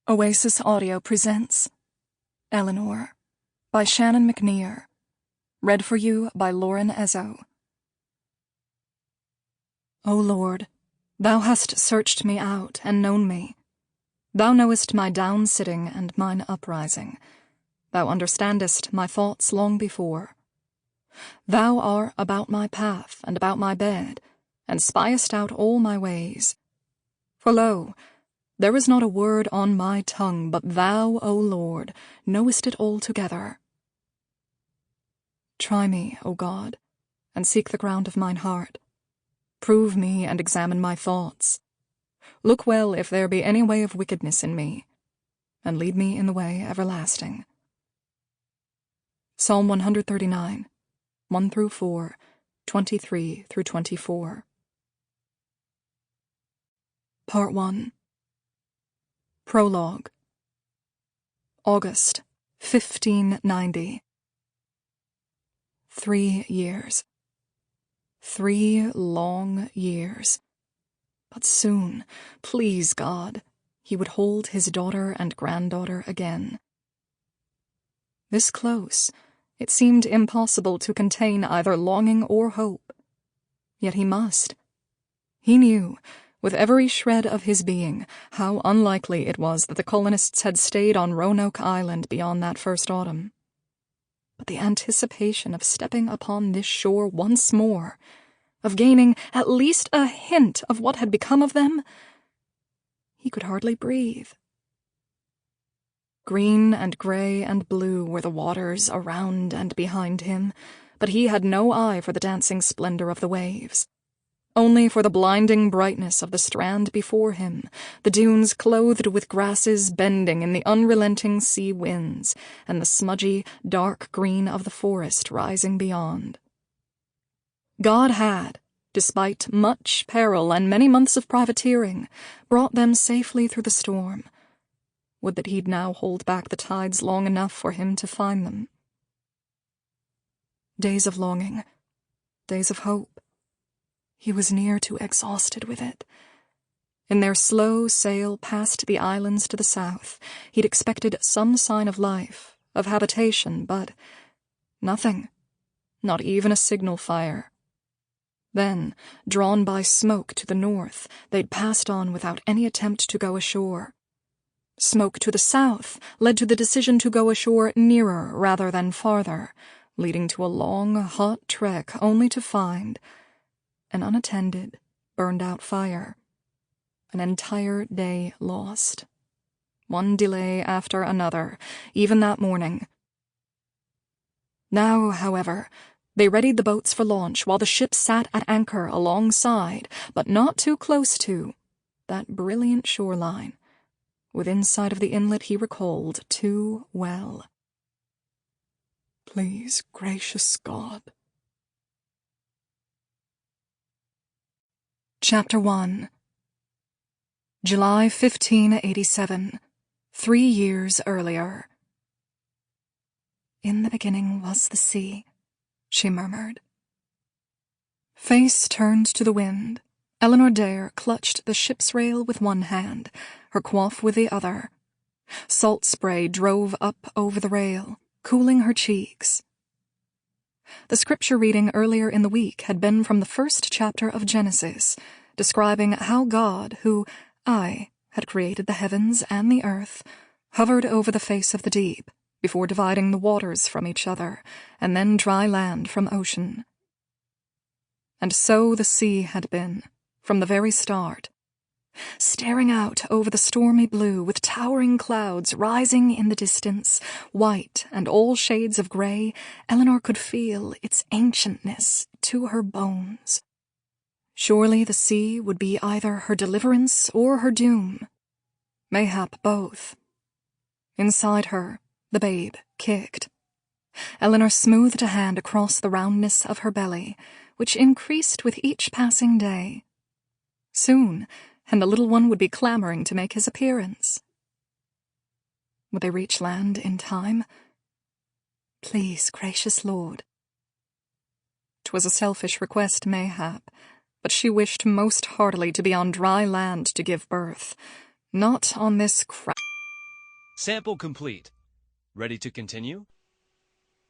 Oasis Audio presents Elinor by Shannon Mcnear. Read for you by Lauren Ezzo. O Lord, thou hast searched me out and known me. Thou knowest my down-sitting and mine uprising. Thou understandest my thoughts long before. Thou art about my path and about my bed, and spiest out all my ways. For lo, there is not a word on my tongue, but thou, O Lord, knowest it altogether. Try me, O God, and seek the ground of mine heart. Prove me and examine my thoughts. Look well if there be any way of wickedness in me, and lead me in the way everlasting. Psalm 139, 1-4, 23-24. Part 1. Prologue. August, 1590. 3 years. 3 long years. But soon, please God, he would hold his daughter and granddaughter again. This close, it seemed impossible to contain either longing or hope. Yet he must. He knew, with every shred of his being, how unlikely it was that the colonists had stayed on Roanoke Island beyond that first autumn. But the anticipation of stepping upon this shore once more, of gaining at least a hint of what had become of them, he could hardly breathe. Green and gray and blue were the waters around and behind him, but he had no eye for the dancing splendor of the waves. Only for the blinding brightness of the strand before him, the dunes clothed with grasses bending in the unrelenting sea winds, and the smudgy, dark green of the forest rising beyond. God had, despite much peril and many months of privateering, brought them safely through the storm. Would that he'd now hold back the tides long enough for him to find them. Days of longing, days of hope. He was near to exhausted with it. In their slow sail past the islands to the south, he'd expected some sign of life, of habitation, but nothing, not even a signal fire. Then, drawn by smoke to the north, they'd passed on without any attempt to go ashore. Smoke to the south led to the decision to go ashore nearer rather than farther, leading to a long, hot trek only to find an unattended, burned-out fire. An entire day lost. One delay after another, even that morning. Now, however, they readied the boats for launch while the ship sat at anchor alongside, but not too close to, that brilliant shoreline, within sight of the inlet he recalled too well. Please, gracious God. Chapter 1. July 1587, 3 years earlier. In the beginning was the sea, she murmured. Face turned to the wind, Elinor Dare clutched the ship's rail with one hand, her coif with the other. Salt spray drove up over the rail, cooling her cheeks. The scripture reading earlier in the week had been from the first chapter of Genesis, describing how God, who had created the heavens and the earth, hovered over the face of the deep, before dividing the waters from each other, and then dry land from ocean. And so the sea had been, from the very start, staring out over the stormy blue with towering clouds rising in the distance, white and all shades of gray. Elinor could feel its ancientness to her bones. Surely the sea would be either her deliverance or her doom. Mayhap both. Inside her, the babe kicked. Elinor smoothed a hand across the roundness of her belly, which increased with each passing day. Soon, and the little one would be clamoring to make his appearance. Would they reach land in time? Please, gracious Lord. 'Twas a selfish request, mayhap, but she wished most heartily to be on dry land to give birth, not on this Sample complete. Ready to continue?